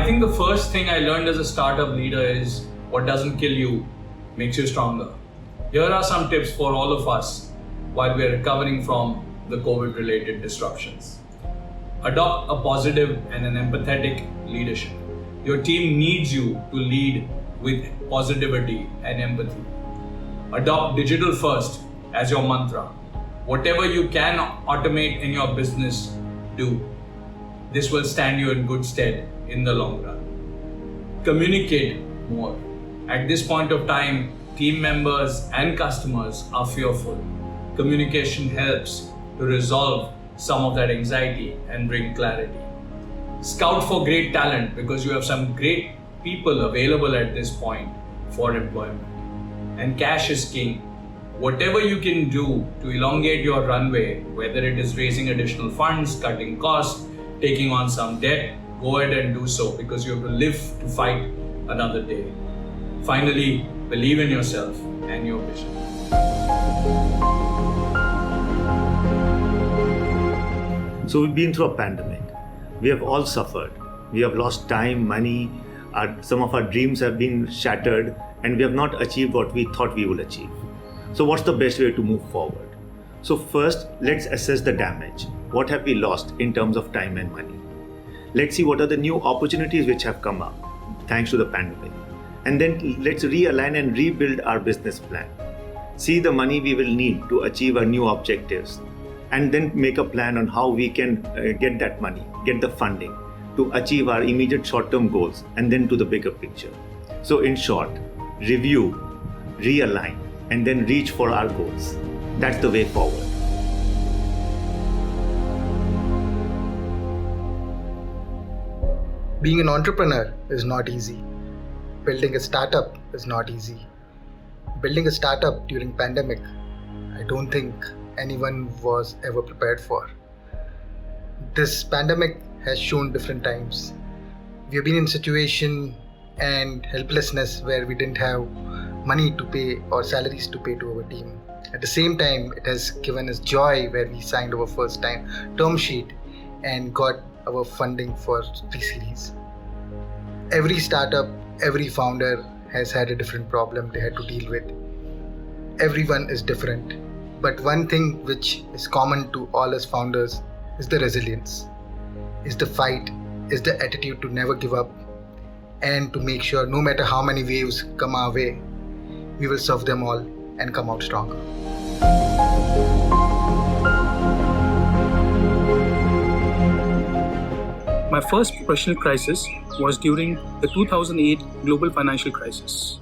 think the first thing I learned as a startup leader is what doesn't kill you makes you stronger. Here are some tips for all of us while we are recovering from the COVID-related disruptions. Adopt a positive and an empathetic leadership. Your team needs you to lead with positivity and empathy. Adopt digital first as your mantra. Whatever you can automate in your business, do. This will stand you in good stead in the long run. Communicate more. At this point of time, team members and customers are fearful. Communication helps to resolve some of that anxiety and bring clarity. Scout for great talent because you have some great people available at this point for employment. And cash is king. Whatever you can do to elongate your runway, whether it is raising additional funds, cutting costs, taking on some debt, go ahead and do so because you have to live to fight another day. Finally, believe in yourself and your vision. So we've been through a pandemic. We have all suffered. We have lost time, money, some of our dreams have been shattered, and we have not achieved what we thought we would achieve. So what's the best way to move forward? So first, let's assess the damage. What have we lost in terms of time and money? Let's see what are the new opportunities which have come up thanks to the pandemic. And then let's realign and rebuild our business plan. See the money we will need to achieve our new objectives, and then make a plan on how we can get that money, get the funding to achieve our immediate short-term goals and then to the bigger picture. So in short, review, realign, and then reach for our goals. That's the way forward. Being an entrepreneur is not easy. Building a startup is not easy. Building a startup during pandemic, I don't think anyone was ever prepared for. This pandemic has shown different times. We have been in situation and helplessness where we didn't have money to pay or salaries to pay to our team. At the same time, it has given us joy where we signed our first time term sheet and got our funding for pre-series. Every startup, every founder has had a different problem they had to deal with. Everyone is different. But one thing which is common to all us founders is the resilience, is the fight, is the attitude to never give up and to make sure no matter how many waves come our way, we will surf them all and come out stronger. My first professional crisis was during the 2008 global financial crisis.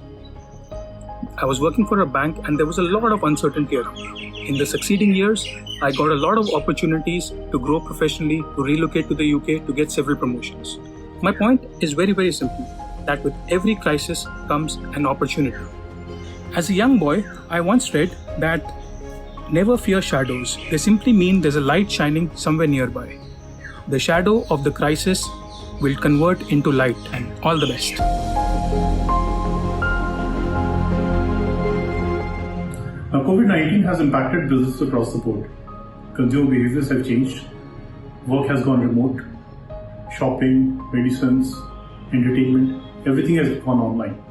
I was working for a bank and there was a lot of uncertainty around. In the succeeding years, I got a lot of opportunities to grow professionally, to relocate to the UK, to get several promotions. My point is very, very simple, that with every crisis comes an opportunity. As a young boy, I once read that never fear shadows. They simply mean there's a light shining somewhere nearby. The shadow of the crisis will convert into light, and all the best. Now, COVID-19 has impacted business across the board. Consumer behaviors have changed. Work has gone remote. Shopping, medicines, entertainment, everything has gone online.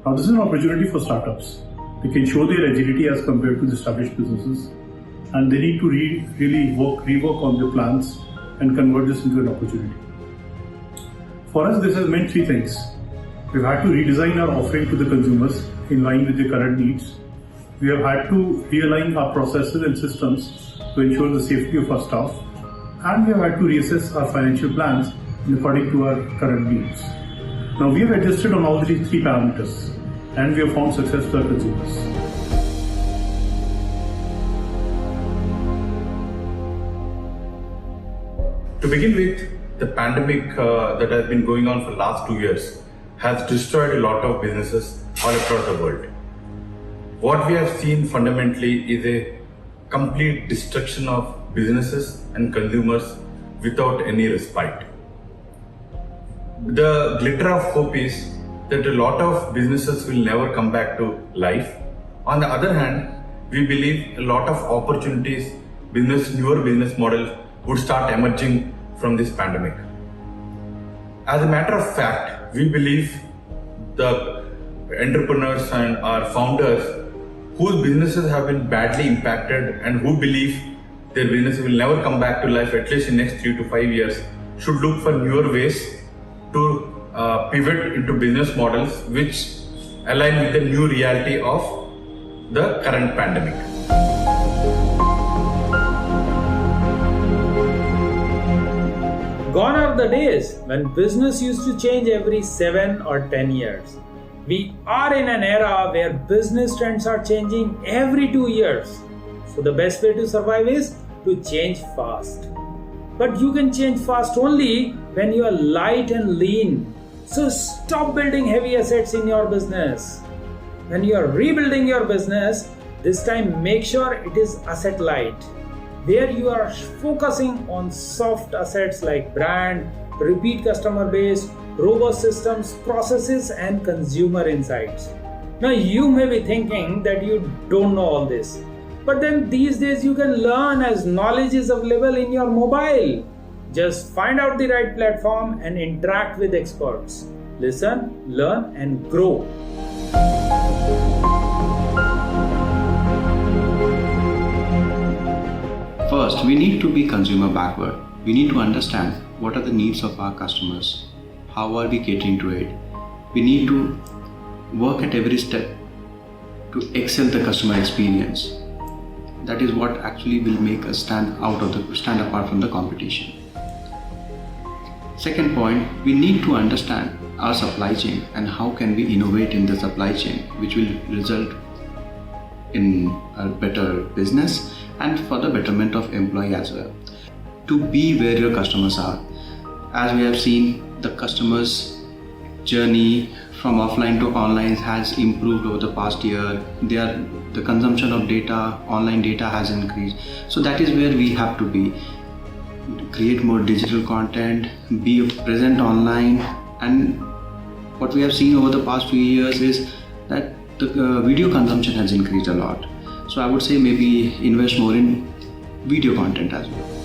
Now, this is an opportunity for startups. They can show their agility as compared to the established businesses, and they need to really rework on their plans and convert this into an opportunity. For us, this has meant three things. We've had to redesign our offering to the consumers in line with their current needs. We have had to realign our processes and systems to ensure the safety of our staff, and we have had to reassess our financial plans according to our current needs. Now, we have adjusted on all these three parameters, and we have found success to our consumers. To begin with, the pandemic that has been going on for the last 2 years has destroyed a lot of businesses all across the world. What we have seen fundamentally is a complete destruction of businesses and consumers without any respite. The glitter of hope is that a lot of businesses will never come back to life. On the other hand, we believe a lot of opportunities, newer business models would start emerging from this pandemic. as a matter of fact, we believe the entrepreneurs and our founders whose businesses have been badly impacted and who believe their business will never come back to life at least in next 3 to 5 years should look for newer ways to pivot into business models which align with the new reality of the current pandemic. Gone are the days when business used to change every 7 or 10 years. We are in an era where business trends are changing every 2 years. So the best way to survive is to change fast. But you can change fast only when you are light and lean. So stop building heavy assets in your business. When you are rebuilding your business, this time make sure it is asset light, where you are focusing on soft assets like brand, repeat customer base, robust systems, processes, and consumer insights. Now you may be thinking that you don't know all this, but then these days you can learn as knowledge is available in your mobile. Just find out the right platform and interact with experts. Listen, learn, and grow. First, we need to be consumer backward. We need to understand what are the needs of our customers. How are we catering to it? We need to work at every step to excel the customer experience. That is what actually will make us stand apart from the competition. Second point, we need to understand our supply chain and how can we innovate in the supply chain, which will result in a better business and for the betterment of employee as well. To be where your customers are. As we have seen, the customers' journey from offline to online has improved over the past year. The consumption of data, online data has increased. So that is where we have to be. Create more digital content, be present online, and what we have seen over the past few years is that the video consumption has increased a lot. So I would say maybe invest more in video content as well.